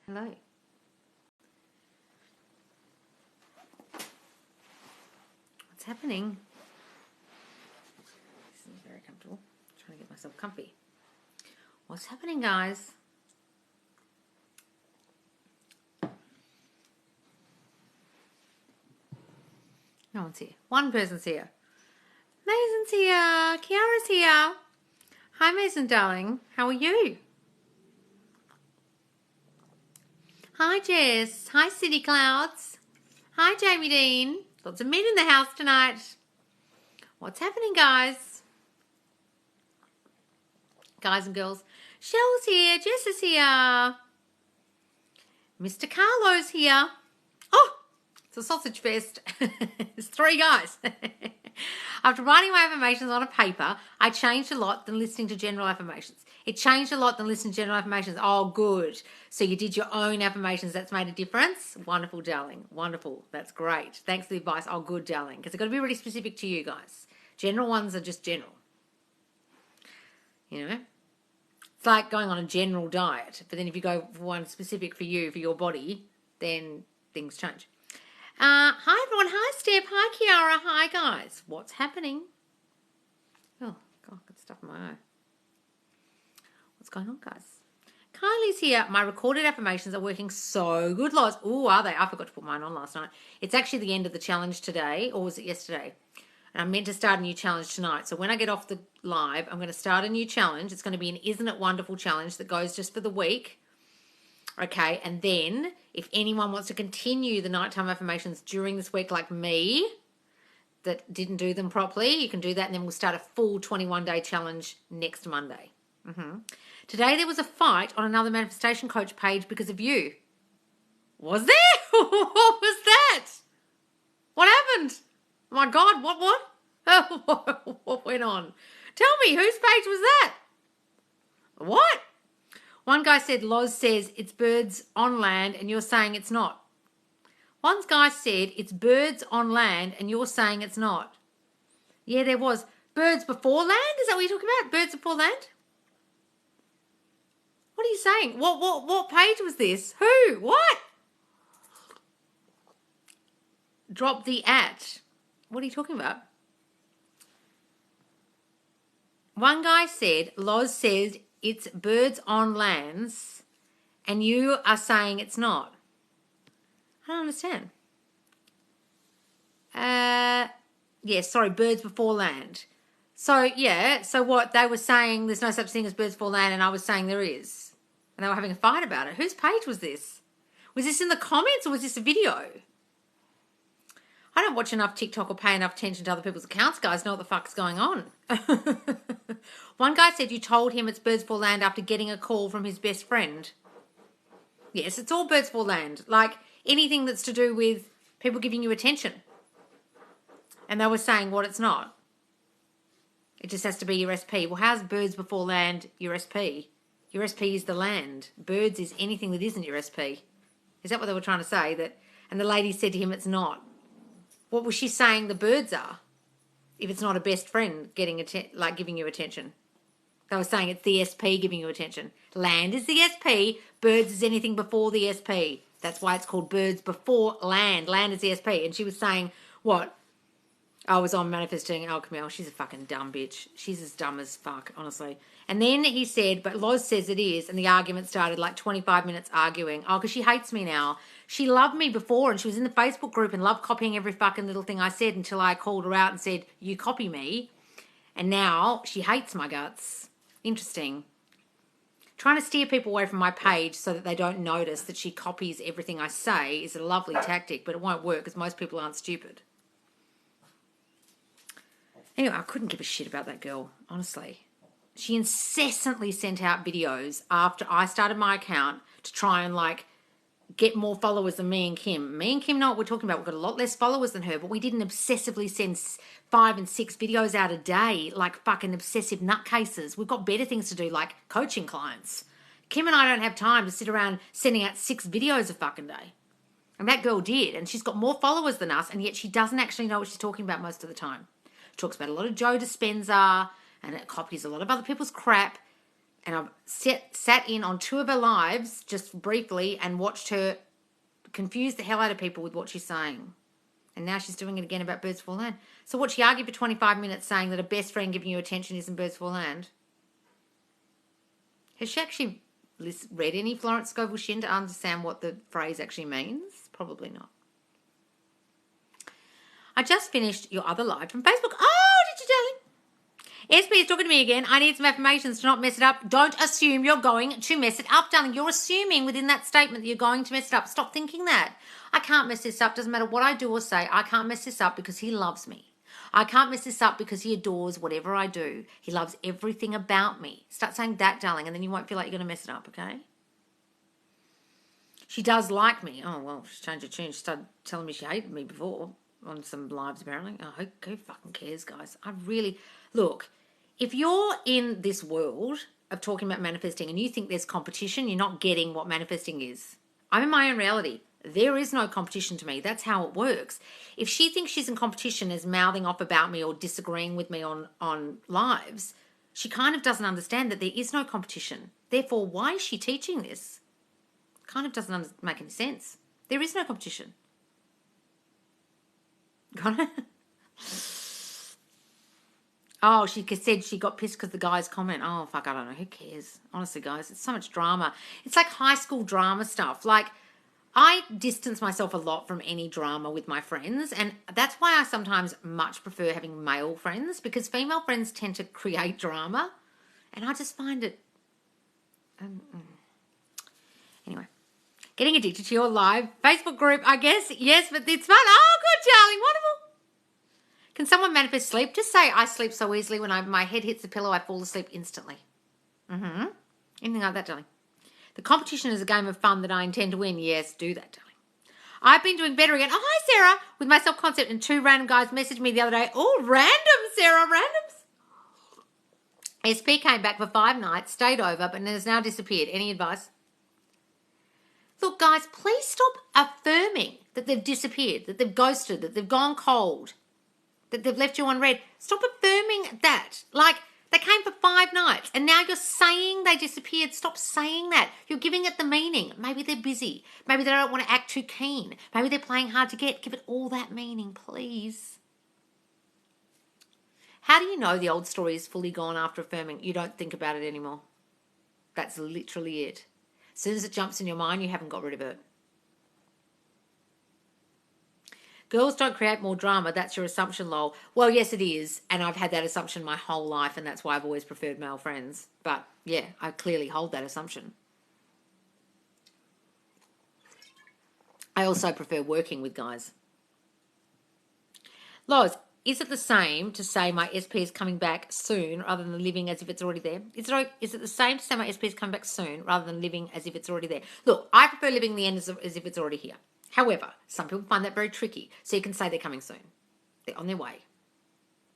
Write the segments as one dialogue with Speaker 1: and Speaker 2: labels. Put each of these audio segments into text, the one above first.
Speaker 1: Hello. What's happening? This is very comfortable. I'm trying to get myself comfy. What's happening, guys? No one's here. One person's here. Mason's here. Kiara's here. Hi, Mason, darling. How are you? Hi, Jess. Hi, City Clouds. Hi, Jamie Dean. Lots of men in the house tonight. What's happening, guys? Guys and girls. Shell's here. Jess is here. Mr. Carlo's here. Oh, it's a sausage fest. It's 3 guys. After writing my affirmations on a paper, I changed a lot than listening to general affirmations. It changed a lot than listening to general affirmations. Oh, good. So you did your own affirmations. That's made a difference? Wonderful, darling. Wonderful. That's great. Thanks for the advice. Oh, good, darling. Because they've got to be really specific to you guys. General ones are just general. You know? It's like going on a general diet. But then if you go for one specific for you, for your body, then things change. Hi, everyone. Hi, Steph. Hi, Kiara. Hi, guys. What's happening? Oh, God, I've got stuff in my eye. What's going on, guys? Kylie's here. My recorded affirmations are working so good, Loz. Oh, are they? I forgot to put mine on last night. It's actually the end of the challenge today, or was it yesterday? And I'm meant to start a new challenge tonight. So when I get off the live, I'm going to start a new challenge. It's going to be an Isn't It Wonderful challenge that goes just for the week. Okay, and then if anyone wants to continue the nighttime affirmations during this week like me, that didn't do them properly, you can do that, and then we'll start a full 21-day challenge next Monday. Today there was a fight on another manifestation coach page because of you. Was there? What was that? What happened? Oh my God, what? Oh, what went on? Tell me, whose page was that? What? One guy said, Loz says it's birds on land and you're saying it's not. One guy said it's birds on land and you're saying it's not. Yeah, there was. Birds before land? Is that what you're talking about? Birds before land? What are you saying? What page was this? Who? What? Drop the at. What are you talking about? One guy said, Loz says it's birds on lands and you are saying it's not. I don't understand. Sorry, birds before land. So, yeah, so what? They were saying there's no such thing as birds before land and I was saying there is. And they were having a fight about it. Whose page was this? Was this in the comments or was this a video? I don't watch enough TikTok or pay enough attention to other people's accounts, guys, know what the fuck's going on. One guy said you told him it's birds before land after getting a call from his best friend. Yes, it's all birds before land. Like anything that's to do with people giving you attention. And they were saying what it's not. It just has to be your SP. Well, how's birds before land your SP? Your SP is the land. Birds is anything that isn't your SP. Is that what they were trying to say? That? And the lady said to him it's not. What was she saying the birds are? If it's not a best friend giving you attention. They were saying it's the SP giving you attention. Land is the SP. Birds is anything before the SP. That's why it's called birds before land. Land is the SP. And she was saying, what? I was on Manifesting Alchemy. Oh, she's a fucking dumb bitch. She's as dumb as fuck, honestly. And then he said, but Loz says it is. And the argument started like 25 minutes arguing. Oh, because she hates me now. She loved me before and she was in the Facebook group and loved copying every fucking little thing I said until I called her out and said, you copy me. And now she hates my guts. Interesting. Trying to steer people away from my page so that they don't notice that she copies everything I say is a lovely tactic, but it won't work because most people aren't stupid. Anyway, I couldn't give a shit about that girl, honestly. She incessantly sent out videos after I started my account to try and get more followers than me and Kim. Me and Kim know what we're talking about. We've got a lot less followers than her, but we didn't obsessively send 5 and 6 videos out a day like fucking obsessive nutcases. We've got better things to do like coaching clients. Kim and I don't have time to sit around sending out 6 videos a fucking day. And that girl did, and she's got more followers than us, and yet she doesn't actually know what she's talking about most of the time. Talks about a lot of Joe Dispenza, and it copies a lot of other people's crap. And I've sat in on 2 of her lives just briefly and watched her confuse the hell out of people with what she's saying. And now she's doing it again about Birds for Land. So what, she argued for 25 minutes saying that a best friend giving you attention isn't Birds for Land? Has she actually read any Florence Scovel Shinn to understand what the phrase actually means? Probably not. I just finished your other live from Facebook. Oh, did you, darling? SP is talking to me again. I need some affirmations to not mess it up. Don't assume you're going to mess it up, darling. You're assuming within that statement that you're going to mess it up. Stop thinking that. I can't mess this up. Doesn't matter what I do or say. I can't mess this up because he loves me. I can't mess this up because he adores whatever I do. He loves everything about me. Start saying that, darling, and then you won't feel like you're going to mess it up, okay? She does like me. Oh, well, she's changed her tune. She started telling me she hated me before on some lives, apparently. Oh, who fucking cares, guys? I really... Look, if you're in this world of talking about manifesting and you think there's competition, you're not getting what manifesting is. I'm in my own reality. There is no competition to me. That's how it works. If she thinks she's in competition as mouthing off about me or disagreeing with me on lives, she kind of doesn't understand that there is no competition. Therefore, why is she teaching this? Kind of doesn't make any sense. There is no competition. Got it? Oh, she said she got pissed because the guy's comment. Oh, fuck, I don't know. Who cares? Honestly, guys, it's so much drama. It's like high school drama stuff. Like, I distance myself a lot from any drama with my friends, and that's why I sometimes much prefer having male friends, because female friends tend to create drama, and I just find it... Anyway, getting addicted to your live Facebook group, I guess. Yes, but it's fun. Oh, good, Charlie. Wonderful. Can someone manifest sleep? Just say, I sleep so easily. When my head hits the pillow, I fall asleep instantly. Anything like that, darling. The competition is a game of fun that I intend to win. Yes, do that, darling. I've been doing better again. Oh, hi, Sarah. With my self-concept, and 2 random guys messaged me the other day. Oh, random, Sarah, randoms. SP came back for 5 nights, stayed over, but has now disappeared. Any advice? Look, guys, please stop affirming that they've disappeared, that they've ghosted, that they've gone cold, that they've left you on red. Stop affirming that. Like, they came for 5 nights and now you're saying they disappeared. Stop saying that. You're giving it the meaning. Maybe they're busy. Maybe they don't want to act too keen. Maybe they're playing hard to get. Give it all that meaning, please. How do you know the old story is fully gone after affirming? You don't think about it anymore. That's literally it. As soon as it jumps in your mind, you haven't got rid of it. Girls don't create more drama. That's your assumption, lol. Well, yes, it is. And I've had that assumption my whole life, and that's why I've always preferred male friends. But, yeah, I clearly hold that assumption. I also prefer working with guys. Loz, is it the same to say my SP is coming back soon rather than living as if it's already there? Is it the same to say my SP is coming back soon rather than living as if it's already there? Look, I prefer living the end as if it's already here. However, some people find that very tricky. So you can say they're coming soon. They're on their way.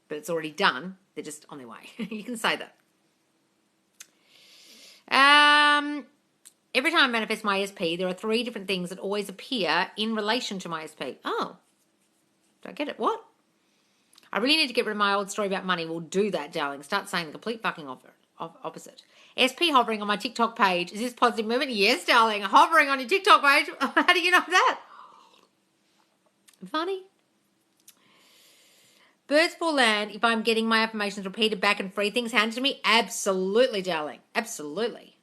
Speaker 1: But it's already done. They're just on their way. You can say that. Every time I manifest my SP, there are 3 different things that always appear in relation to my SP. Oh, don't get it. What? I really need to get rid of my old story about money. We'll do that, darling. Start saying the complete fucking opposite. SP hovering on my TikTok page. Is this positive movement? Yes, darling. Hovering on your TikTok page. How do you know that? Funny. Birds for land. If I'm getting my affirmations repeated back and free things handed to me, absolutely, darling. Absolutely.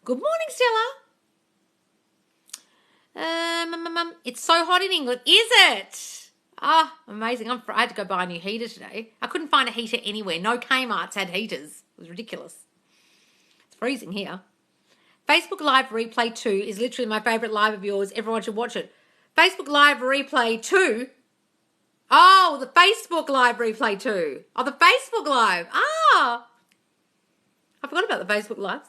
Speaker 1: Good morning, Stella. It's so hot in England. Is it? Ah, amazing. I had to go buy a new heater today. I couldn't find a heater anywhere. No Kmart's had heaters. It was ridiculous. It's freezing here. Facebook Live Replay 2 is literally my favourite live of yours. Everyone should watch it. Facebook Live Replay 2. Oh, the Facebook Live Replay 2. Oh, the Facebook Live. Ah. I forgot about the Facebook Lives.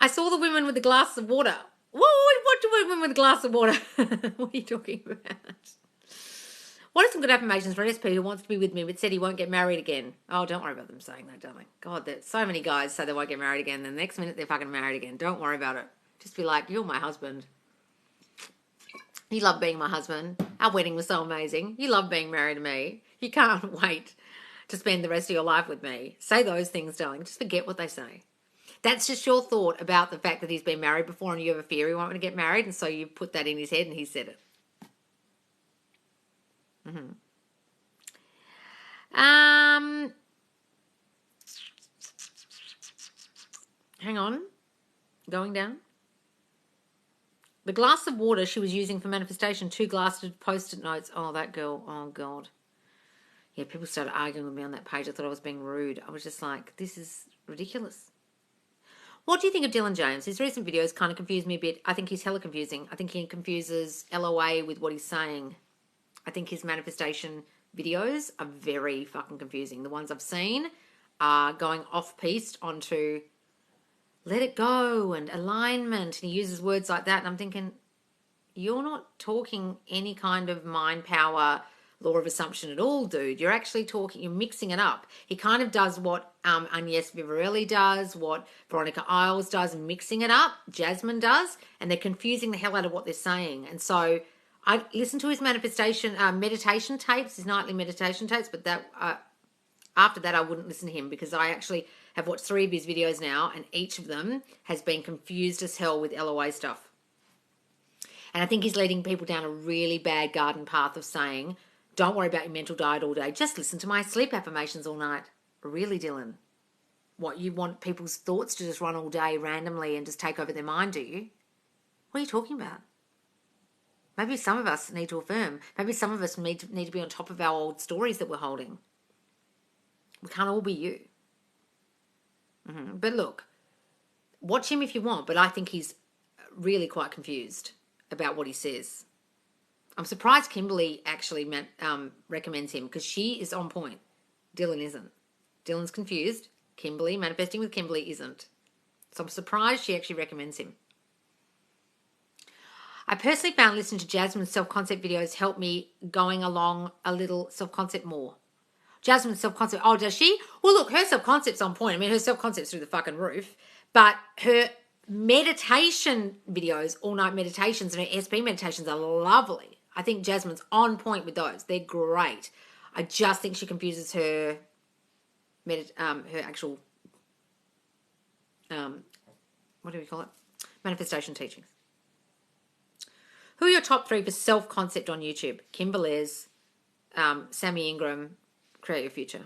Speaker 1: I saw the women with the glasses of water. What do women with a glass of water? What are you talking about? What are some good affirmations for an SP who wants to be with me but said he won't get married again? Oh, don't worry about them saying that, darling. God, there's so many guys say they won't get married again. Then the next minute they're fucking married again. Don't worry about it. Just be like, you're my husband. You love being my husband. Our wedding was so amazing. You love being married to me. You can't wait to spend the rest of your life with me. Say those things, darling. Just forget what they say. That's just your thought about the fact that he's been married before and you have a fear he won't want to get married, and so you put that in his head and he said it. Hang on. Going down. The glass of water she was using for manifestation, 2 glasses post-it notes. Oh, that girl. Oh, God. Yeah, people started arguing with me on that page. I thought I was being rude. I was just like, this is ridiculous. What do you think of Dylan James? His recent videos kind of confuse me a bit. I think he's hella confusing. I think he confuses LOA with what he's saying. I think his manifestation videos are very fucking confusing. The ones I've seen are going off-piste onto let it go and alignment. And he uses words like that. And I'm thinking, you're not talking any kind of mind power, law of assumption at all, dude. You're actually talking, you're mixing it up. He kind of does what Agnes Vivarelli does, what Veronica Isles does, mixing it up. Jasmine does. And they're confusing the hell out of what they're saying. And so I listened to his meditation tapes, his nightly meditation tapes, but that after that I wouldn't listen to him because I actually have watched 3 of his videos now and each of them has been confused as hell with LOA stuff. And I think he's leading people down a really bad garden path of saying, don't worry about your mental diet all day, just listen to my sleep affirmations all night. Really, Dylan? What, you want people's thoughts to just run all day randomly and just take over their mind, do you? What are you talking about? Maybe some of us need to affirm. Maybe some of us need to be on top of our old stories that we're holding. We can't all be you. But look, watch him if you want, but I think he's really quite confused about what he says. I'm surprised Kimberly actually recommends him because she is on point. Dylan isn't. Dylan's confused. Kimberly, manifesting with Kimberly, isn't. So I'm surprised she actually recommends him. I personally found listening to Jasmine's self-concept videos helped me going along a little self-concept more. Jasmine's self-concept, oh, does she? Well, look, her self-concept's on point. I mean, her self-concept's through the fucking roof. But her meditation videos, all-night meditations and her SP meditations are lovely. I think Jasmine's on point with those. They're great. I just think she confuses her actual, what do we call it? Manifestation teachings. Who are your top 3 for self-concept on YouTube? Kim Velez, Sammy Ingram, Create Your Future.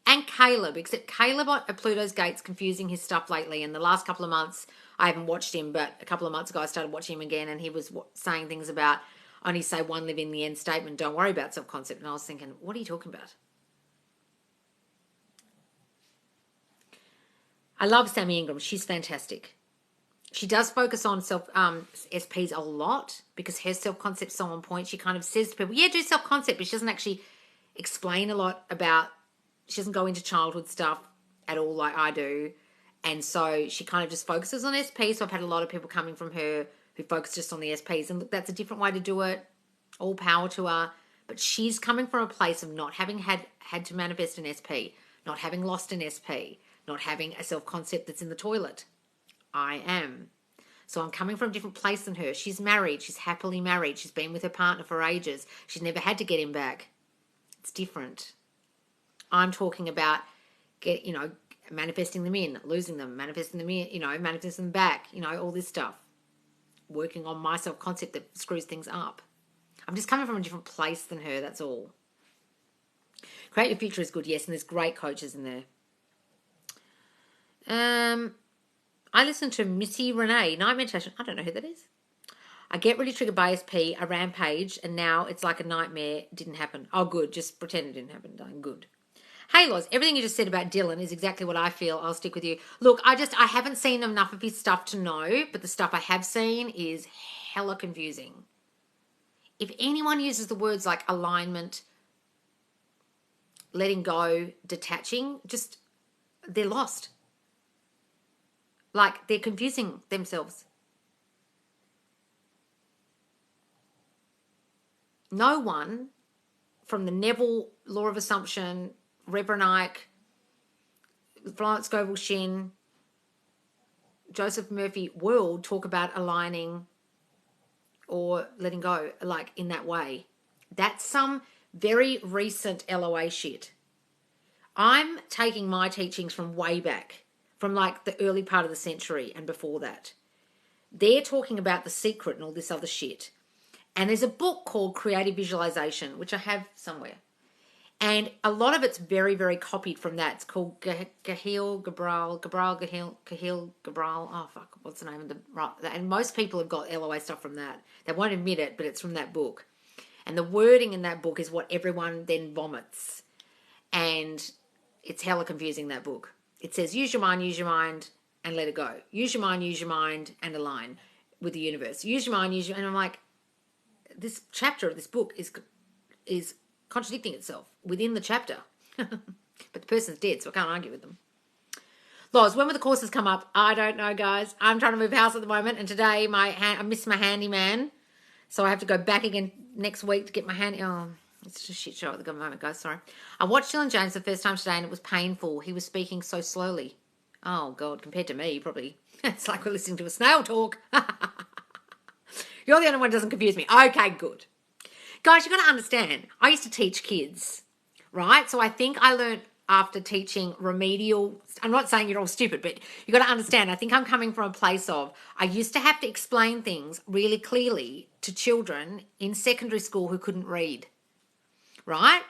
Speaker 1: And Caleb, except Caleb at Pluto's Gate's confusing his stuff lately. In the last couple of months, I haven't watched him, but a couple of months ago I started watching him again and he was saying things about only say one, live in the end statement, don't worry about self-concept. And I was thinking, what are you talking about? I love Sammy Ingram. She's fantastic. She does focus on SPs a lot because her self-concept's so on point. She kind of says to people, yeah, do self-concept, but she doesn't actually explain a lot about, she doesn't go into childhood stuff at all like I do. And so she kind of just focuses on SP. So I've had a lot of people coming from her who focus just on the SPs. And look, that's a different way to do it. All power to her. But she's coming from a place of not having had to manifest an SP, not having lost an SP, not having a self-concept that's in the toilet. I am. So I'm coming from a different place than her. She's married. She's happily married. She's been with her partner for ages. She's never had to get him back. It's different. I'm talking about manifesting them in, losing them, manifesting them in, manifesting them back, all this stuff. Working on my self-concept that screws things up. I'm just coming from a different place than her, that's all. Create Your Future is good, yes, and there's great coaches in there. I listen to Missy Renee, Night Meditation. I don't know who that is. I get really triggered by SP, a rampage, and now it's like a nightmare. Didn't happen. Oh, good. Just pretend it didn't happen. Darling. Good. Hey, Loz, everything you just said about Dylan is exactly what I feel. I'll stick with you. Look, I haven't seen enough of his stuff to know, but the stuff I have seen is hella confusing. If anyone uses the words like alignment, letting go, detaching, they're lost. Like, they're confusing themselves. No one from the Neville Law of Assumption, Reverend Ike, Florence Scovel Shin, Joseph Murphy world talk about aligning or letting go, like in that way. That's some very recent LOA shit. I'm taking my teachings from way back, from like the early part of the century and before that. They're talking about The Secret and all this other shit. And there's a book called Creative Visualization, which I have somewhere. And a lot of it's very, very copied from that. It's called Gahil Gabral. Oh, fuck. What's the name of the... Right. And most people have got LOA stuff from that. They won't admit it, but it's from that book. And the wording in that book is what everyone then vomits. And it's hella confusing, that book. It says, use your mind, and let it go. Use your mind, and align with the universe. Use your mind, and I'm like, this chapter of this book is contradicting itself within the chapter. But the person's dead, so I can't argue with them. Loz, when will the courses come up? I don't know, guys. I'm trying to move house at the moment, and today I missed my handyman, so I have to go back again next week to get my handy... Oh, it's just a shit show at the moment, guys. Sorry. I watched Dylan James the first time today, and it was painful. He was speaking so slowly. Oh, God, compared to me, probably. It's like we're listening to a snail talk. You're the only one who doesn't confuse me. Okay, good. Guys, you've got to understand, I used to teach kids, right? So I think I learned after teaching remedial... I'm not saying you're all stupid, but you've got to understand, I think I'm coming from a place of... I used to have to explain things really clearly to children in secondary school who couldn't read, right?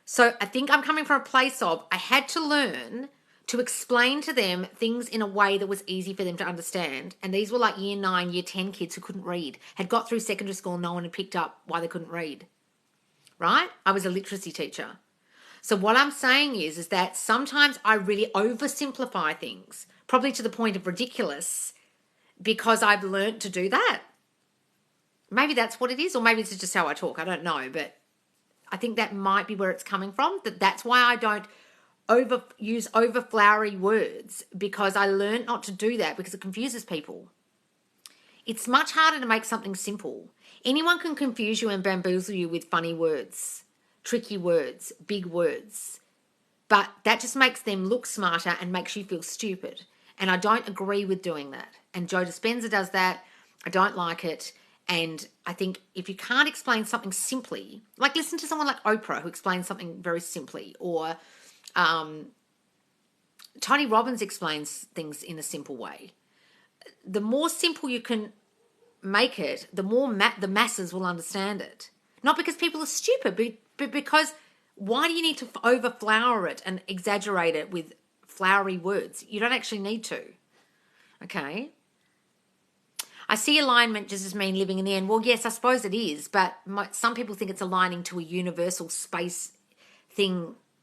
Speaker 1: So I think I'm coming from a place of I had to learn to explain to them things in a way that was easy for them to understand. And these were like year 9, year 10 kids who couldn't read, had got through secondary school and no one had picked up why they couldn't read, right? I was a literacy teacher. So what I'm saying is that sometimes I really oversimplify things, probably to the point of ridiculous, because I've learned to do that. Maybe that's what it is, or maybe it's just how I talk. I don't know, but I think that might be where it's coming from. That's why I don't use over flowery words, because I learned not to do that because it confuses people. It's much harder to make something simple. Anyone can confuse you and bamboozle you with funny words, tricky words, big words, but that just makes them look smarter and makes you feel stupid. And I don't agree with doing that. And Joe Dispenza does that. I don't like it. And I think if you can't explain something simply, like listen to someone like Oprah who explains something very simply, or Tony Robbins explains things in a simple way. The more simple you can make it, the more the masses will understand it. Not because people are stupid, but because why do you need to overflower it and exaggerate it with flowery words? You don't actually need to. Okay? I see alignment just as mean living in the end. Well, yes, I suppose it is, but some people think it's aligning to a universal space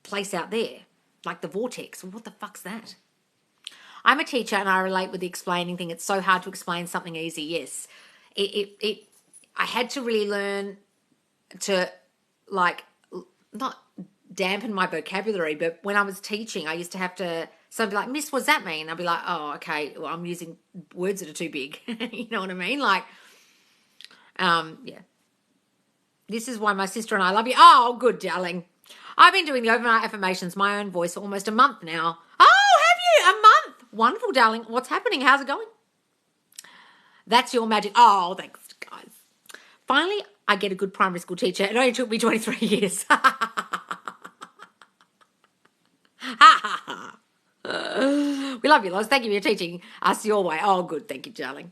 Speaker 1: place out there, like the vortex. Well, what the fuck's that? I'm a teacher and I relate with the explaining thing. It's so hard to explain something easy. Yes, I had to really learn to not dampen my vocabulary, but when I was teaching, I used to have to. So I'd be like, Miss, what does that mean? I'd be like, oh, okay, well, I'm using words that are too big. You know what I mean? Like, yeah. This is why my sister and I love you. Oh, good, darling. I've been doing the overnight affirmations, my own voice, for almost a month now. Oh, have you? A month? Wonderful, darling. What's happening? How's it going? That's your magic. Oh, thanks, guys. Finally, I get a good primary school teacher. It only took me 23 years. We love you, Loz. Thank you for teaching us your way. Oh, good. Thank you, darling.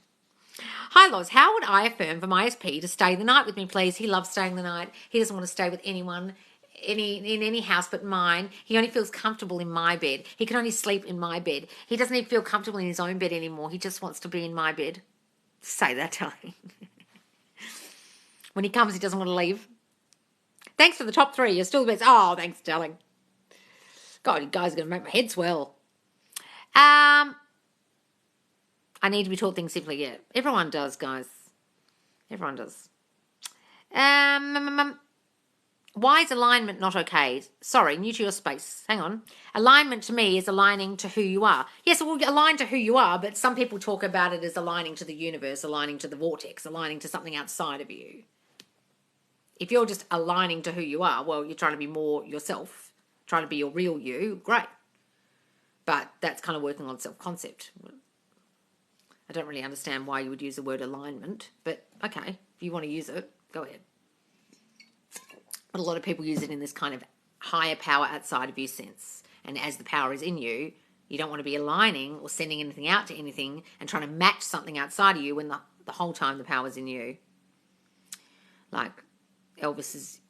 Speaker 1: Hi, Loz. How would I affirm for my SP to stay the night with me, please? He loves staying the night. He doesn't want to stay with anyone in any house but mine. He only feels comfortable in my bed. He can only sleep in my bed. He doesn't even feel comfortable in his own bed anymore. He just wants to be in my bed. Say that, darling. When he comes, he doesn't want to leave. Thanks for the top 3. You're still the best. Oh, thanks, darling. God, you guys are going to make my head swell. I need to be taught things simply. Yeah, everyone does, guys. Everyone does. Why is alignment not okay? Sorry, new to your space. Hang on. Alignment to me is aligning to who you are. Yes, it will align to who you are, but some people talk about it as aligning to the universe, aligning to the vortex, aligning to something outside of you. If you're just aligning to who you are, well, you're trying to be more yourself, trying to be your real you, great. But that's kind of working on self-concept. I don't really understand why you would use the word alignment, but okay, if you want to use it, go ahead. But a lot of people use it in this kind of higher power outside of you sense. And as the power is in you, you don't want to be aligning or sending anything out to anything and trying to match something outside of you when the whole time the power's in you. Like Elvis is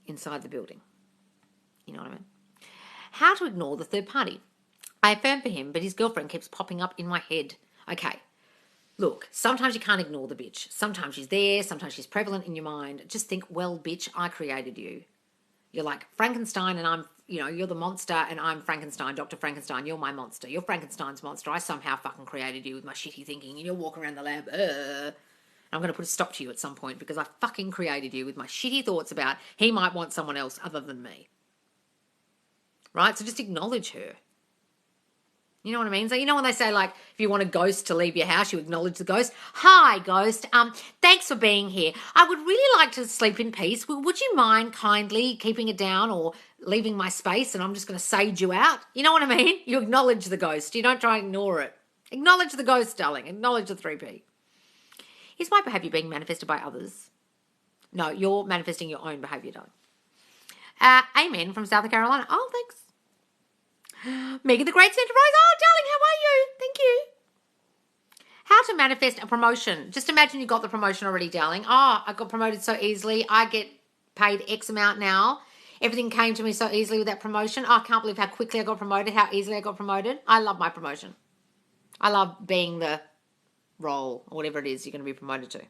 Speaker 1: inside the building. You know what I mean? How to ignore the third party. I affirm for him, but his girlfriend keeps popping up in my head. Okay, look, sometimes you can't ignore the bitch. Sometimes she's there, sometimes she's prevalent in your mind. Just think, well, bitch, I created you. You're like Frankenstein and I'm, you're the monster and I'm Frankenstein, Dr. Frankenstein. You're my monster. You're Frankenstein's monster. I somehow fucking created you with my shitty thinking and you're walking around the lab. I'm going to put a stop to you at some point because I fucking created you with my shitty thoughts about he might want someone else other than me. Right? So just acknowledge her. You know what I mean? So when they say, like, if you want a ghost to leave your house, you acknowledge the ghost. Hi, ghost. Thanks for being here. I would really like to sleep in peace. Would you mind kindly keeping it down or leaving my space and I'm just going to sage you out? You know what I mean? You acknowledge the ghost. You don't try and ignore it. Acknowledge the ghost, darling. Acknowledge the 3P. Is my behaviour being manifested by others? No, you're manifesting your own behaviour, darling. Amen from South Carolina. Oh, thanks. Megan the Great Santa Rose. Oh, darling, how are you? Thank you. How to manifest a promotion. Just imagine you got the promotion already, darling. Oh, I got promoted so easily. I get paid X amount now. Everything came to me so easily with that promotion. Oh, I can't believe how quickly I got promoted, how easily I got promoted. I love my promotion. I love being the role or whatever it is you're going to be promoted to.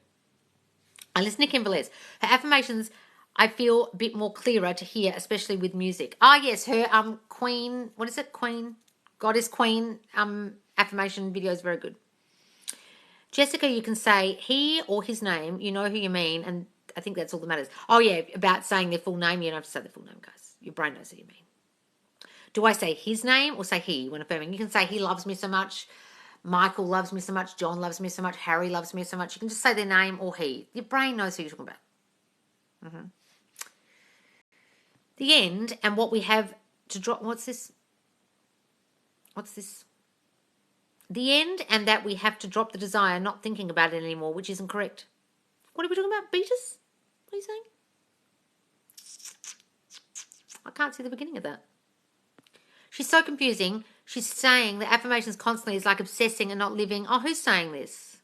Speaker 1: I listen to Kim Velez. Her affirmations, I feel a bit more clearer to hear, especially with music. Ah, yes, her Queen, what is it? Queen, Goddess Queen affirmation video is very good. Jessica, you can say he or his name, you know who you mean, and I think that's all that matters. Oh, yeah, about saying their full name. You don't have to say their full name, guys. Your brain knows what you mean. Do I say his name or say he when affirming? You can say he loves me so much. Michael loves me so much. John loves me so much. Harry loves me so much. You can just say their name or he. Your brain knows who you're talking about. Mm-hmm. The end and what we have to drop. What's this? The end and that we have to drop the desire, not thinking about it anymore, which isn't correct. What are we talking about? Beatus? What are you saying? I can't see the beginning of that. She's so confusing. She's saying that affirmations constantly is like obsessing and not living. Oh, who's saying this?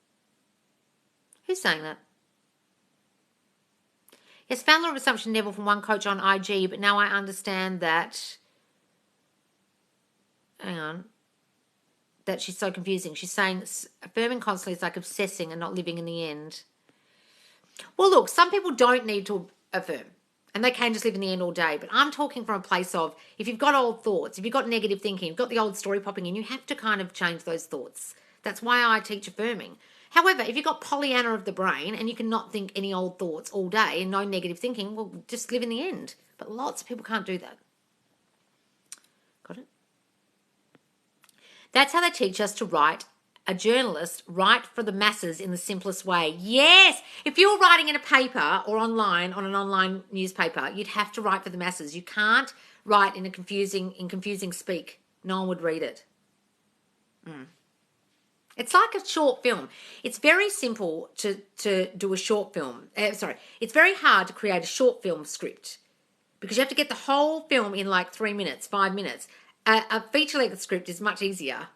Speaker 1: Who's saying that? Yes, found law of assumption Neville from one coach on IG, but now I understand that. Hang on. That she's so confusing. She's saying affirming constantly is like obsessing and not living in the end. Well, look, some people don't need to affirm. And they can just live in the end all day. But I'm talking from a place of, if you've got old thoughts, if you've got negative thinking, you've got the old story popping in, you have to kind of change those thoughts. That's why I teach affirming. However, if you've got Pollyanna of the brain and you cannot think any old thoughts all day and no negative thinking, well, just live in the end. But lots of people can't do that. Got it? That's how they teach us to write. A journalist write for the masses in the simplest way. Yes, if you're writing in a paper or online on an online newspaper, you'd have to write for the masses. You can't write in confusing speak. No one would read it. It's like a short film. It's very simple to do a short film. It's very hard to create a short film script because you have to get the whole film in like 3 minutes, 5 minutes. A feature-length script is much easier.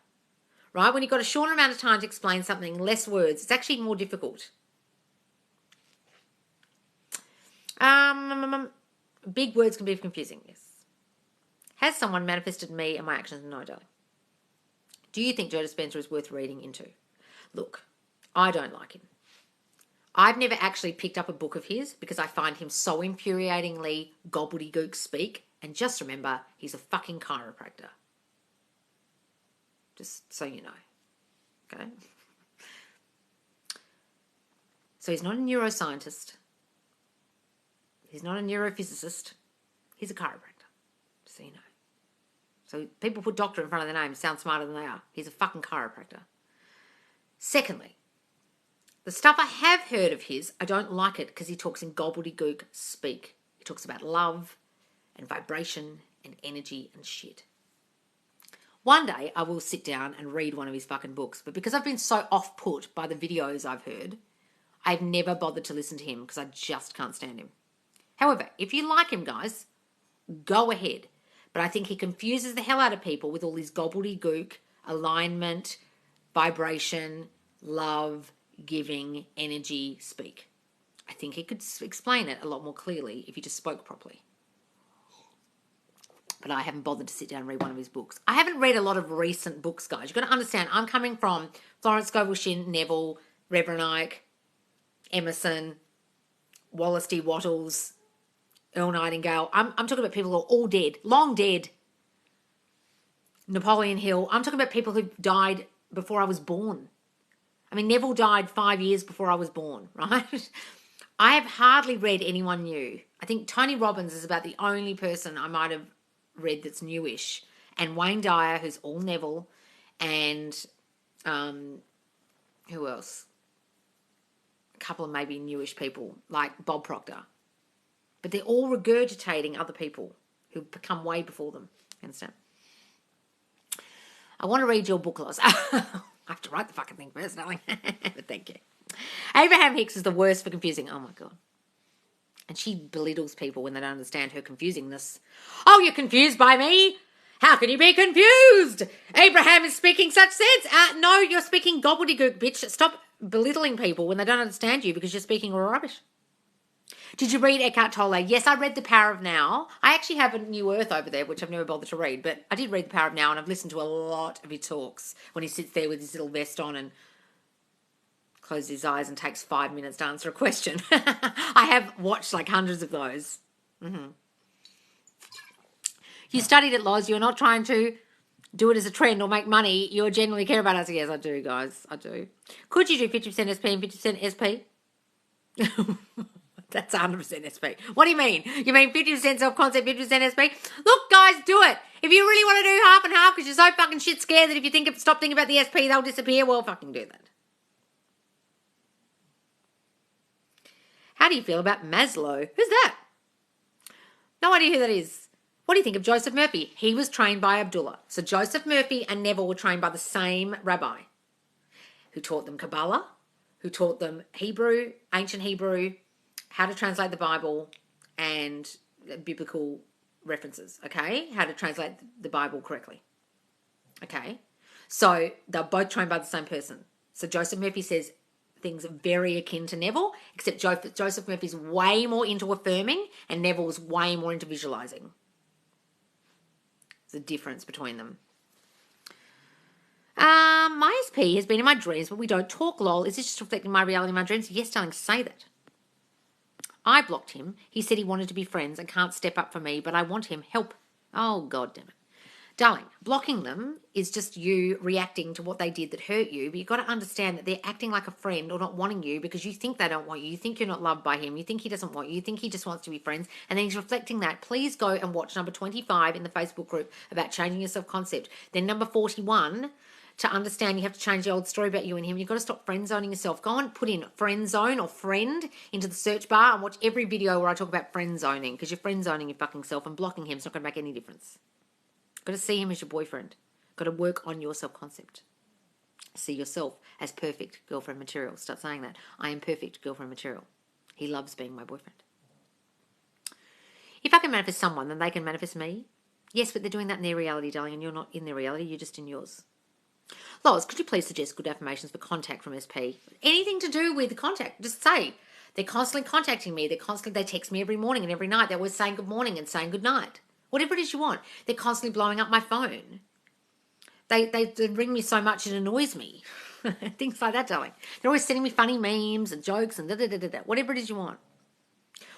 Speaker 1: Right? When you've got a shorter amount of time to explain something, less words, it's actually more difficult. Big words can be confusing, yes. Has someone manifested me and my actions? No, darling. Do you think Joe Dispenza is worth reading into? Look, I don't like him. I've never actually picked up a book of his because I find him so infuriatingly gobbledygook speak. And just remember, he's a fucking chiropractor. Just so you know. Okay? So he's not a neuroscientist. He's not a neurophysicist. He's a chiropractor. Just so you know. So people put doctor in front of their name, sound smarter than they are. He's a fucking chiropractor. Secondly, the stuff I have heard of his, I don't like it because he talks in gobbledygook speak. He talks about love and vibration and energy and shit. One day I will sit down and read one of his fucking books, but because I've been so off-put by the videos I've heard, I've never bothered to listen to him because I just can't stand him. However, if you like him, guys, go ahead. But I think he confuses the hell out of people with all his gobbledygook, alignment, vibration, love, giving, energy, speak. I think he could explain it a lot more clearly if he just spoke properly. But I haven't bothered to sit down and read one of his books. I haven't read a lot of recent books, guys. You've got to understand, I'm coming from Florence Scovel Shinn, Neville, Reverend Ike, Emerson, Wallace D. Wattles, Earl Nightingale. I'm talking about people who are all dead, long dead. Napoleon Hill. I'm talking about people who died before I was born. I mean, Neville died 5 years before I was born, right? I have hardly read anyone new. I think Tony Robbins is about the only person I might have read that's newish. And Wayne Dyer, who's all Neville. And who else? A couple of maybe newish people, like Bob Proctor. But they're all regurgitating other people who've become way before them. Understand? I want to read your book, Loz. I have to write the fucking thing first, darling. But thank you. Abraham Hicks is the worst for confusing. Oh, my God. And she belittles people when they don't understand her confusingness. Oh, you're confused by me? How can you be confused? Abraham is speaking such sense. No, you're speaking gobbledygook, bitch. Stop belittling people when they don't understand you because you're speaking rubbish. Did you read Eckhart Tolle? Yes, I read The Power of Now. I actually have a New Earth over there, which I've never bothered to read, but I did read The Power of Now, and I've listened to a lot of his talks when he sits there with his little vest on and closes his eyes and takes 5 minutes to answer a question. I have watched like hundreds of those. Mm-hmm. You studied it, Loz. You're not trying to do it as a trend or make money. You genuinely care about us. Yes, I do, guys. I do. Could you do 50% SP and 50% SP? That's 100% SP. What do you mean? You mean 50% self-concept, 50% SP? Look, guys, do it. If you really want to do half and half because you're so fucking shit scared that if you stop thinking about the SP, they'll disappear, well, fucking do that. How do you feel about Maslow? Who's that? No idea who that is. What do you think of Joseph Murphy? He was trained by Abdullah. So Joseph Murphy and Neville were trained by the same rabbi who taught them Kabbalah, who taught them Hebrew, ancient Hebrew, how to translate the Bible and biblical references, okay? How to translate the Bible correctly, okay? So they're both trained by the same person. So Joseph Murphy says things very akin to Neville, except Joseph Murphy's way more into affirming and Neville's way more into visualizing. There's a difference between them. My SP has been in my dreams, but we don't talk, lol. Is this just reflecting my reality in my dreams? Yes, darling, say that. I blocked him. He said he wanted to be friends and can't step up for me, but I want him. Help. Oh, God damn it. Darling, blocking them is just you reacting to what they did that hurt you, but you've got to understand that they're acting like a friend or not wanting you because you think they don't want you. You think you're not loved by him. You think he doesn't want you. You think he just wants to be friends. And then he's reflecting that. Please go and watch number 25 in the Facebook group about changing your self-concept. Then number 41... to understand you have to change the old story about you and him. You've got to stop friend zoning yourself. Go and put in friend zone or friend into the search bar and watch every video where I talk about friend zoning because you're friend zoning your fucking self and blocking him is not going to make any difference. Got to see him as your boyfriend. Got to work on your self-concept. See yourself as perfect girlfriend material. Start saying that. I am perfect girlfriend material. He loves being my boyfriend. If I can manifest someone, then they can manifest me. Yes, but they're doing that in their reality, darling, and you're not in their reality. You're just in yours. Loz, could you please suggest good affirmations for contact from SP? Anything to do with contact, just say. They're constantly contacting me. They text me every morning and every night. They're always saying good morning and saying good night. Whatever it is you want. They're constantly blowing up my phone. They ring me so much it annoys me. Things like that, darling. They're always sending me funny memes and jokes and da-da-da-da-da. Whatever it is you want.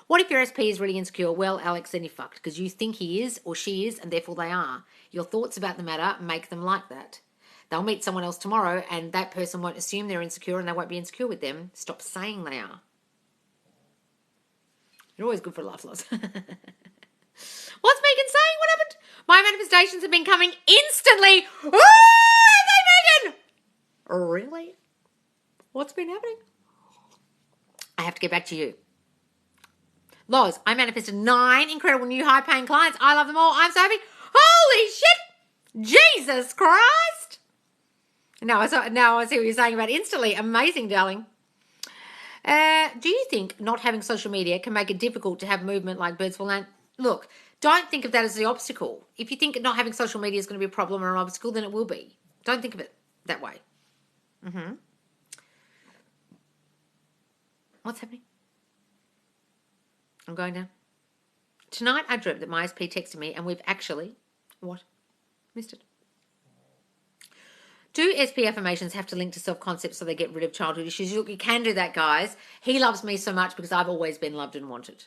Speaker 1: What if your SP is really insecure? Well, Alex, then you're fucked because you think he is or she is and therefore they are. Your thoughts about the matter make them like that. They'll meet someone else tomorrow and that person won't assume they're insecure and they won't be insecure with them. Stop saying they are. You're always good for a laugh, Loz. What's Megan saying? What happened? My manifestations have been coming instantly. Oh, are they, Megan? Really? What's been happening? I have to get back to you. Loz, I manifested 9 incredible new high-paying clients. I love them all. I'm so happy. Holy shit! Jesus Christ! Now I see what you're saying about instantly. Amazing, darling. Do you think not having social media can make it difficult to have movement like Birds for Land? Look, don't think of that as the obstacle. If you think not having social media is going to be a problem or an obstacle, then it will be. Don't think of it that way. What's happening? I'm going down. Tonight I dreamt that my SP texted me and we've actually... What? Missed it. Do SP affirmations have to link to self-concept so they get rid of childhood issues? Look, you can do that, guys. He loves me so much because I've always been loved and wanted.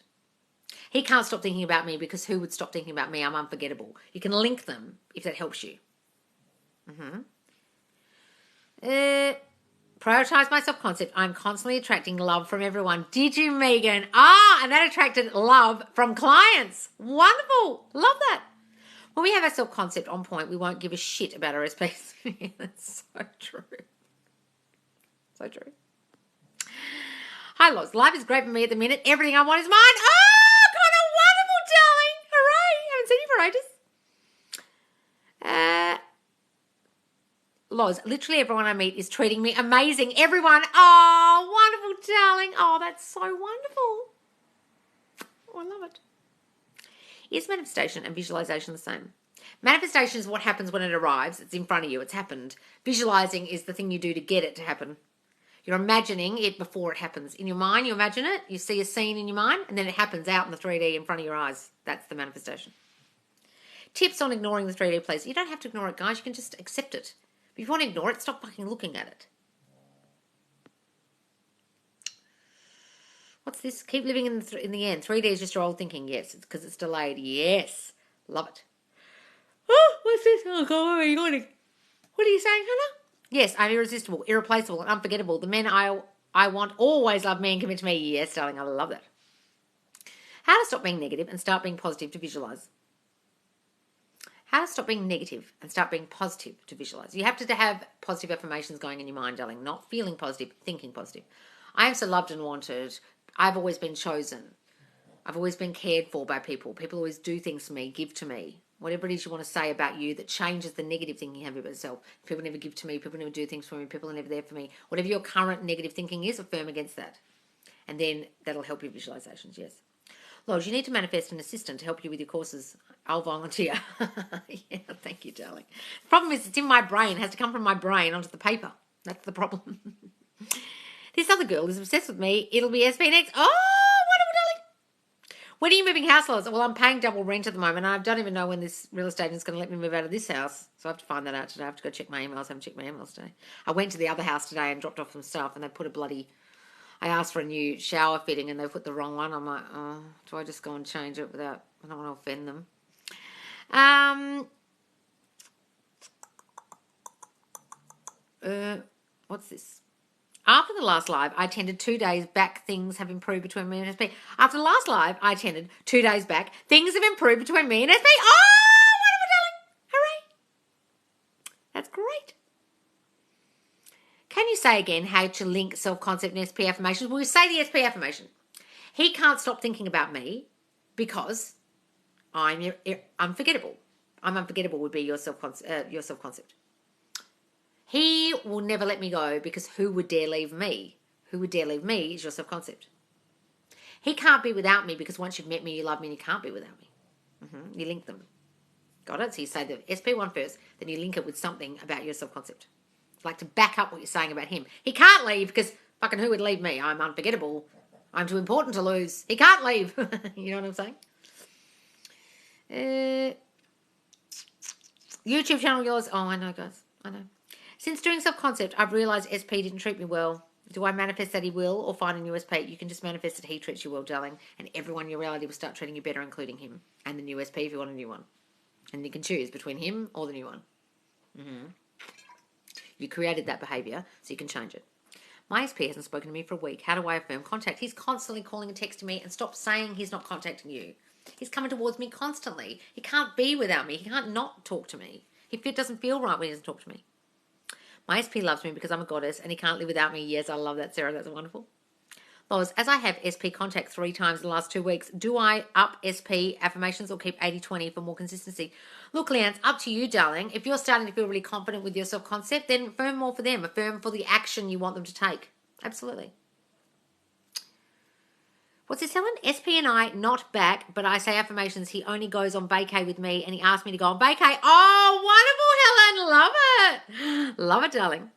Speaker 1: He can't stop thinking about me because who would stop thinking about me? I'm unforgettable. You can link them if that helps you. Prioritize my self-concept. I'm constantly attracting love from everyone. Did you, Megan? And that attracted love from clients. Wonderful. Love that. When we have our self-concept on point, we won't give a shit about our space. That's so true. So true. Hi, Loz. Life is great for me at the minute. Everything I want is mine. Connor, wonderful, darling. Hooray. Haven't seen you for ages. Loz, literally everyone I meet is treating me amazing. Everyone. Wonderful, darling. That's so wonderful. I love it. Is manifestation and visualization the same? Manifestation is what happens when it arrives. It's in front of you. It's happened. Visualizing is the thing you do to get it to happen. You're imagining it before it happens. In your mind, you imagine it. You see a scene in your mind, and then it happens out in the 3D in front of your eyes. That's the manifestation. Tips on ignoring the 3D, please. You don't have to ignore it, guys. You can just accept it. But if you want to ignore it, stop fucking looking at it. What's this? Keep living in the end. 3D is just your old thinking. Yes, it's because it's delayed. Yes. Love it. What's this? God, what are you saying, Hannah? Yes, I'm irresistible, irreplaceable, and unforgettable. The men I want always love me and commit to me. Yes, darling, I love that. How to stop being negative and start being positive to visualize. How to stop being negative and start being positive to visualize. You have to have positive affirmations going in your mind, darling. Not feeling positive, thinking positive. I am so loved and wanted. I've always been chosen. I've always been cared for by people. People always do things for me, give to me. Whatever it is you want to say about you that changes the negative thinking you have about yourself. People never give to me. People never do things for me. People are never there for me. Whatever your current negative thinking is, affirm against that. And then that'll help your visualizations, yes. Loz, you need to manifest an assistant to help you with your courses. I'll volunteer. Yeah, thank you, darling. The problem is it's in my brain. It has to come from my brain onto the paper. That's the problem. This other girl is obsessed with me. It'll be SP next. Oh, wonderful, darling. When are you moving house, Loz? Well, I'm paying double rent at the moment. I don't even know when this real estate agent's going to let me move out of this house. So I have to find that out today. I have to go check my emails. I haven't checked my emails today. I went to the other house today and dropped off some stuff, and they put I asked for a new shower fitting, and they put the wrong one. I'm like, do I just go and change it without... I don't want to offend them. What's this? After the last live, I attended 2 days back. Things have improved between me and SP. After the last live, I attended 2 days back. Things have improved between me and SP. Oh, wonderful, darling. Hooray. That's great. Can you say again how to link self-concept and SP affirmations? Well, you say the SP affirmation. He can't stop thinking about me because I'm unforgettable. I'm unforgettable would be your self-concept. He will never let me go because who would dare leave me? Who would dare leave me is your self-concept. He can't be without me because once you've met me, you love me and you can't be without me. You link them. Got it? So you say the SP one first, then you link it with something about your self-concept. Like to back up what you're saying about him. He can't leave because fucking who would leave me? I'm unforgettable. I'm too important to lose. He can't leave. You know what I'm saying? YouTube channel yours. Oh, I know, guys. I know. Since doing self-concept, I've realised SP didn't treat me well. Do I manifest that he will or find a new SP? You can just manifest that he treats you well, darling, and everyone in your reality will start treating you better, including him and the new SP if you want a new one. And you can choose between him or the new one. You created that behaviour, so you can change it. My SP hasn't spoken to me for a week. How do I affirm contact? He's constantly calling and texting me, and stop saying he's not contacting you. He's coming towards me constantly. He can't be without me. He can't not talk to me. If it doesn't feel right when he doesn't talk to me. My SP loves me because I'm a goddess and he can't live without me. Yes, I love that, Sarah. That's wonderful. Loz, as I have SP contact 3 times in the last 2 weeks, do I up SP affirmations or keep 80-20 for more consistency? Look, Lance, up to you, darling. If you're starting to feel really confident with your self-concept, then affirm more for them. Affirm for the action you want them to take. Absolutely. What's this, Helen? SP and I not back, but I say affirmations. He only goes on vacay with me and he asked me to go on vacay. Oh, wonderful, Helen. Love it. Love it, darling.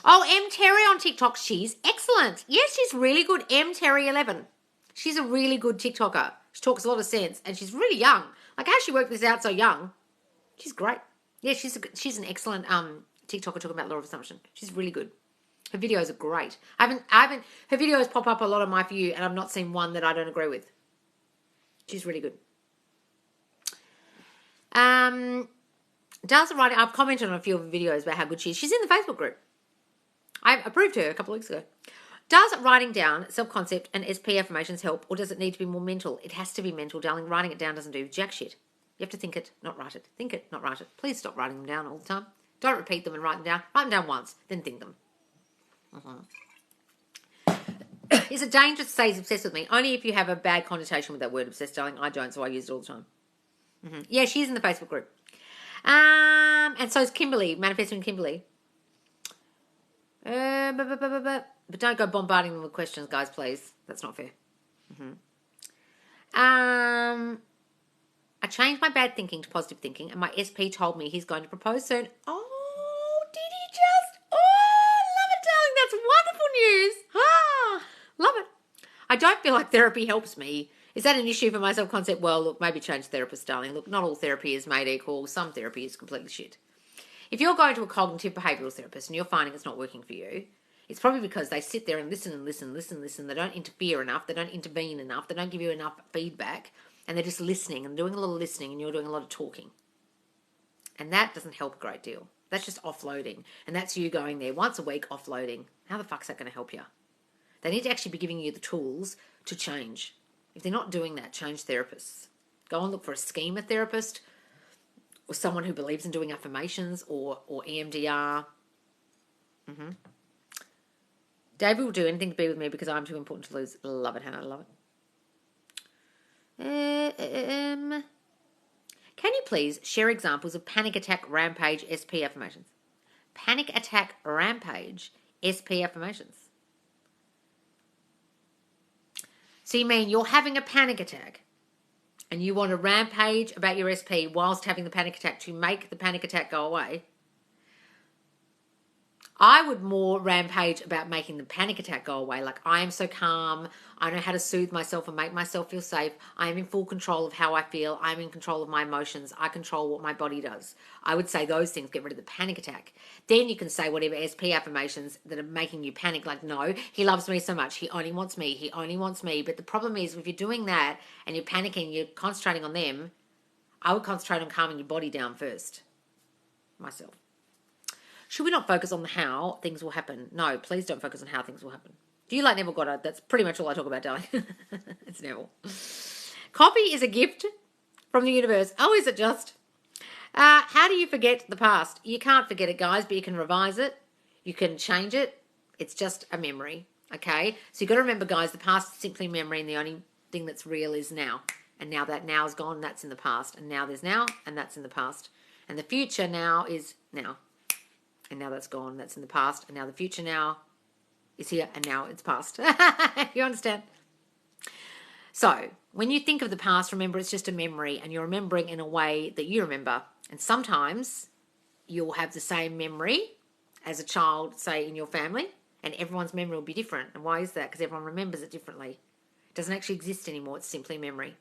Speaker 1: Oh, M. Terry on TikTok. She's excellent. Yes, she's really good. M. Terry 11. She's a really good TikToker. She talks a lot of sense and she's really young. Like how she worked this out so young. She's great. Yeah, she's an excellent TikToker talking about law of assumption. She's really good. Her videos are great. Her videos pop up a lot on my For You and I've not seen one that I don't agree with. She's really good. Does writing, I've commented on a few of her videos about how good she is. She's in the Facebook group. I approved her a couple of weeks ago. Does writing down self-concept and SP affirmations help, or does it need to be more mental? It has to be mental, darling. Writing it down doesn't do jack shit. You have to think it, not write it. Think it, not write it. Please stop writing them down all the time. Don't repeat them and write them down. Write them down once, then think them. Is it dangerous to say he's obsessed with me? Only if you have a bad connotation with that word obsessed, darling. I don't, so I use it all the time. Yeah, she's in the Facebook group. And so is Kimberly, Manifesting Kimberly. But don't go bombarding them with questions, guys, please. That's not fair. I changed my bad thinking to positive thinking, and my SP told me he's going to propose soon. Oh, did he just? Oh, love it, darling. That's wonderful news. Ah, love it. I don't feel like therapy helps me. Is that an issue for my self-concept? Well, look, maybe change therapist, darling. Look, not all therapy is made equal. Some therapy is completely shit. If you're going to a cognitive behavioural therapist and you're finding it's not working for you, it's probably because they sit there and listen and listen, listen, listen. They don't interfere enough. They don't intervene enough. They don't give you enough feedback. And they're just listening and doing a lot of listening and you're doing a lot of talking. And that doesn't help a great deal. That's just offloading. And that's you going there once a week offloading. How the fuck's that going to help you? They need to actually be giving you the tools to change. If they're not doing that, change therapists. Go and look for a schema therapist or someone who believes in doing affirmations or EMDR. David will do anything to be with me because I'm too important to lose. Love it, Hannah. Love it. Can you please share examples of panic attack, rampage, SP affirmations? Panic attack, rampage, SP affirmations. So you mean you're having a panic attack and you want to rampage about your SP whilst having the panic attack to make the panic attack go away? I would more rampage about making the panic attack go away. Like, I am so calm. I know how to soothe myself and make myself feel safe. I am in full control of how I feel. I'm in control of my emotions. I control what my body does. I would say those things, get rid of the panic attack. Then you can say whatever SP affirmations that are making you panic. Like, no, he loves me so much. He only wants me. He only wants me. But the problem is, if you're doing that and you're panicking, you're concentrating on them, I would concentrate on calming your body down first. Myself. Should we not focus on how things will happen? No, please don't focus on how things will happen. Do you like Neville Goddard? That's pretty much all I talk about, darling. It's Neville. Copy is a gift from the universe. Oh, is it just? How do you forget the past? You can't forget it, guys, but you can revise it. You can change it. It's just a memory, okay? So you've got to remember, guys, the past is simply memory and the only thing that's real is now. And now that now is gone, that's in the past. And now there's now, and that's in the past. And the future now is now. And now that's gone, that's in the past. And now the future now is here, and now it's past. You understand? So, when you think of the past, remember it's just a memory, and you're remembering in a way that you remember. And sometimes you'll have the same memory as a child, say, in your family, and everyone's memory will be different. And why is that? Because everyone remembers it differently. It doesn't actually exist anymore. It's simply memory.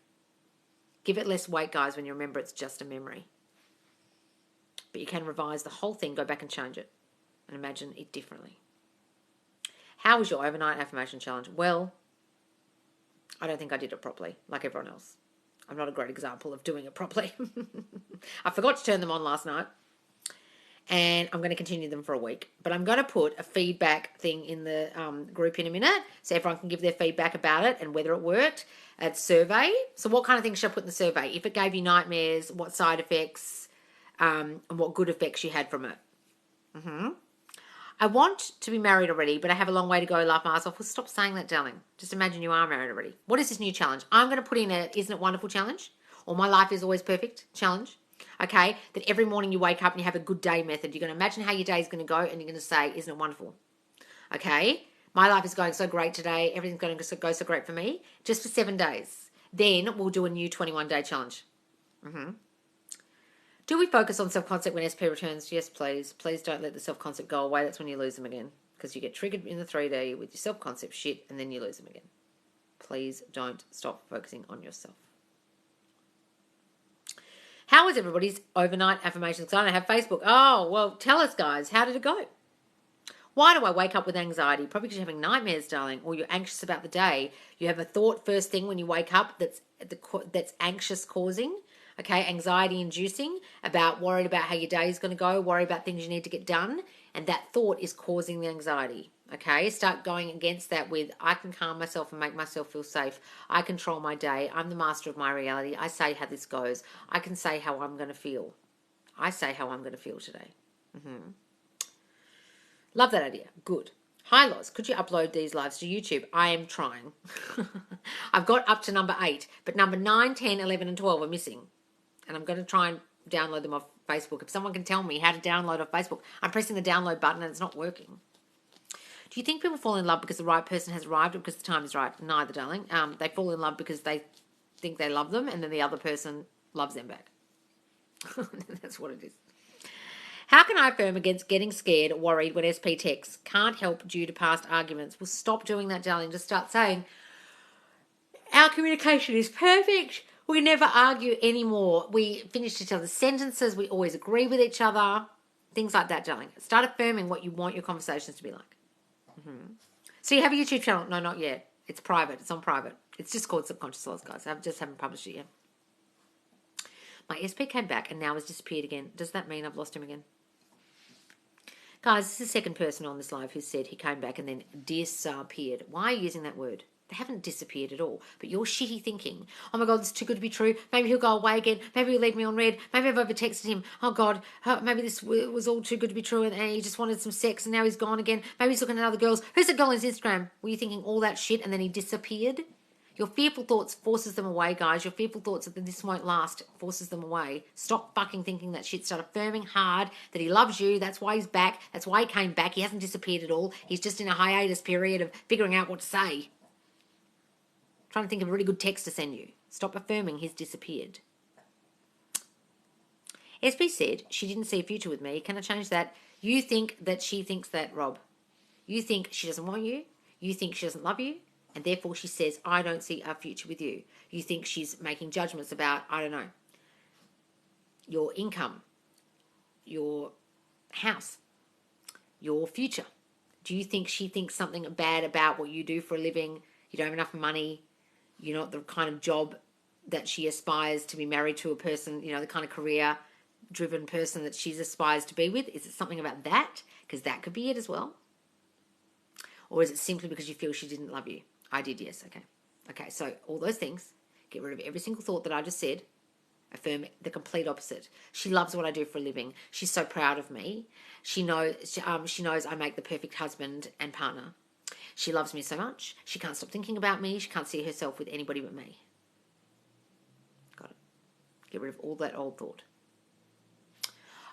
Speaker 1: Give it less weight, guys, when you remember it's just a memory. But you can revise the whole thing, go back and change it, and imagine it differently. How was your overnight affirmation challenge? Well, I don't think I did it properly, like everyone else. I'm not a great example of doing it properly. I forgot to turn them on last night, and I'm going to continue them for a week. But I'm going to put a feedback thing in the group in a minute, so everyone can give their feedback about it and whether it worked. It's survey. So what kind of things should I put in the survey? If it gave you nightmares, what side effects, and what good effects you had from it. I want to be married already, but I have a long way to go. Laugh my ass off. Well, stop saying that, darling. Just imagine you are married already. What is this new challenge? I'm going to put in a Isn't It Wonderful challenge, or My Life is Always Perfect challenge. Okay, that every morning you wake up and you have a good day method. You're going to imagine how your day is going to go, and you're going to say, Isn't it wonderful? Okay, My life is going so great today. Everything's going to go so great for me. Just for 7 days. Then we'll do a new 21-day challenge. Do we focus on self-concept when SP returns? Yes, please. Please don't let the self-concept go away. That's when you lose them again. Because you get triggered in the 3D with your self-concept shit and then you lose them again. Please don't stop focusing on yourself. How was everybody's overnight affirmations? Because I don't have Facebook. Oh, well, tell us, guys. How did it go? Why do I wake up with anxiety? Probably because you're having nightmares, darling, or you're anxious about the day. You have a thought first thing when you wake up that's anxious causing, okay, anxiety inducing, worried about how your day is going to go, worried about things you need to get done, and that thought is causing the anxiety, okay? Start going against that with, I can calm myself and make myself feel safe. I control my day. I'm the master of my reality. I say how this goes. I can say how I'm going to feel. I say how I'm going to feel today. Love that idea. Good. Hi, Loz. Could you upload these lives to YouTube? I am trying. I've got up to number 8, but number 9, 10, 11, and 12 are missing. And I'm going to try and download them off Facebook. If someone can tell me how to download off Facebook, I'm pressing the download button and it's not working. Do you think people fall in love because the right person has arrived or because the time is right? Neither, darling. They fall in love because they think they love them and then the other person loves them back. That's what it is. How can I affirm against getting scared or worried when SP texts? Can't help due to past arguments. Well, stop doing that, darling. Just start saying, our communication is perfect. We never argue anymore. We finish each other's sentences. We always agree with each other. Things like that, darling. Start affirming what you want your conversations to be like. So you have a YouTube channel? No, not yet. It's private. It's on private. It's just called Subconscious Laws, guys. I just haven't published it yet. My SP came back and now has disappeared again. Does that mean I've lost him again? Guys, this is the second person on this live who said he came back and then disappeared. Why are you using that word? They haven't disappeared at all. But you're shitty thinking, oh my God, this is too good to be true. Maybe he'll go away again. Maybe he'll leave me on red. Maybe I've overtexted him. Oh God, maybe this was all too good to be true and he just wanted some sex and now he's gone again. Maybe he's looking at other girls. Who's that girl on his Instagram? Were you thinking all that shit and then he disappeared? Your fearful thoughts forces them away, guys. Your fearful thoughts that this won't last forces them away. Stop fucking thinking that shit. Start affirming hard that he loves you. That's why he's back. That's why he came back. He hasn't disappeared at all. He's just in a hiatus period of figuring out what to say. Trying to think of a really good text to send you. Stop affirming he's disappeared. SB said she didn't see a future with me. Can I change that? You think that she thinks that, Rob. You think she doesn't want you. You think she doesn't love you. And therefore she says, I don't see a future with you. You think she's making judgments about, I don't know, your income, your house, your future. Do you think she thinks something bad about what you do for a living? You don't have enough money. You're not the kind of job that she aspires to be married to a person, you know, the kind of career-driven person that she aspires to be with. Is it something about that? Because that could be it as well. Or is it simply because you feel she didn't love you? I did, yes. Okay. Okay, so all those things. Get rid of every single thought that I just said. Affirm the complete opposite. She loves what I do for a living. She's so proud of me. She knows I make the perfect husband and partner. She loves me so much. She can't stop thinking about me. She can't see herself with anybody but me. Got it. Get rid of all that old thought.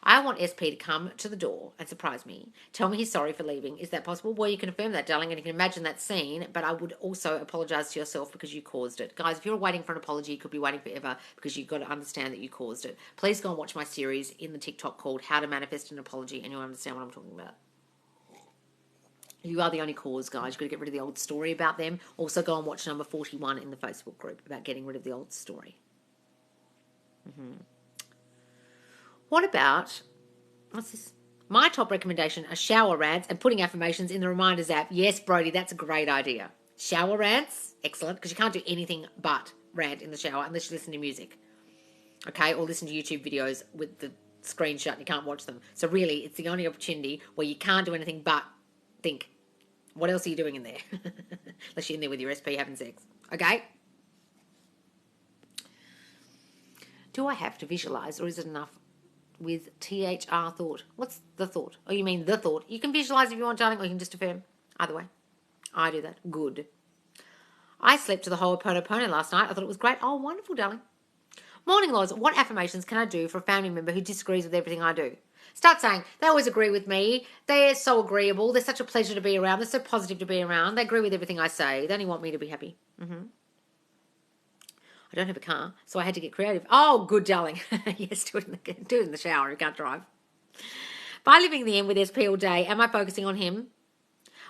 Speaker 1: I want SP to come to the door and surprise me. Tell me he's sorry for leaving. Is that possible? Well, you can affirm that, darling, and you can imagine that scene, but I would also apologise to yourself because you caused it. Guys, if you're waiting for an apology, you could be waiting forever because you've got to understand that you caused it. Please go and watch my series in the TikTok called How to Manifest an Apology, and you'll understand what I'm talking about. You are the only cause, guys. You've got to get rid of the old story about them. Also, go and watch number 41 in the Facebook group about getting rid of the old story. What about, what's this? My top recommendation are shower rants and putting affirmations in the reminders app. Yes, Brody, that's a great idea. Shower rants, excellent, because you can't do anything but rant in the shower unless you listen to music. Okay, or listen to YouTube videos with the screen shut and you can't watch them. So really, it's the only opportunity where you can't do anything but think. What else are you doing in there? Unless you're in there with your SP having sex. Okay? Do I have to visualize or is it enough with THR thought? What's the thought? Oh, you mean the thought. You can visualize if you want, darling, or you can just affirm. Either way. I do that. Good. I slept to the Ho'oponopono last night. I thought it was great. Oh, wonderful, darling. Morning, Loz. What affirmations can I do for a family member who disagrees with everything I do? Start saying, they always agree with me. They're so agreeable. They're such a pleasure to be around. They're so positive to be around. They agree with everything I say. They only want me to be happy. I don't have a car, so I had to get creative. Oh, good, darling. Yes, do it in the shower. You can't drive. By living the end with SP all day, am I focusing on him?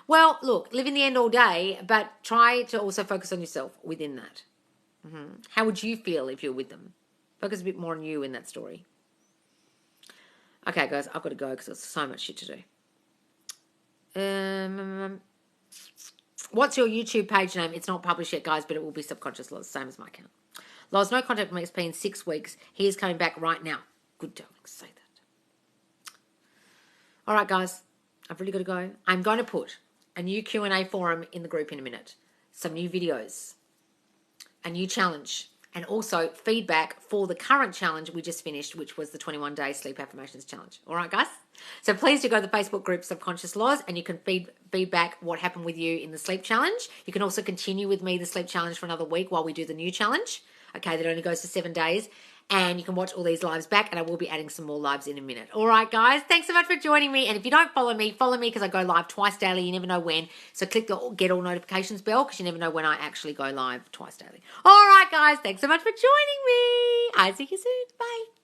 Speaker 1: Well, look, live in the end all day, but try to also focus on yourself within that. How would you feel if you're with them? Focus a bit more on you in that story. Okay, guys, I've got to go because there's so much shit to do. What's your YouTube page name? It's not published yet, guys, but it will be Subconscious Loz, same as my account. Loz, no contact from XP in 6 weeks. He is coming back right now. Good, darling, say that. All right, guys, I've really got to go. I'm going to put a new Q&A forum in the group in a minute, some new videos, a new challenge, and also feedback for the current challenge we just finished, which was the 21-day sleep affirmations challenge. All right, guys? So please do go to the Facebook group Subconscious Loz, and you can feedback what happened with you in the sleep challenge. You can also continue with me the sleep challenge for another week while we do the new challenge. Okay, that only goes for 7 days. And you can watch all these lives back, and I will be adding some more lives in a minute. All right, guys, thanks so much for joining me. And if you don't follow me because I go live twice daily. You never know when. So click the get all notifications bell because you never know when I actually go live twice daily. All right, guys, thanks so much for joining me. I'll see you soon. Bye.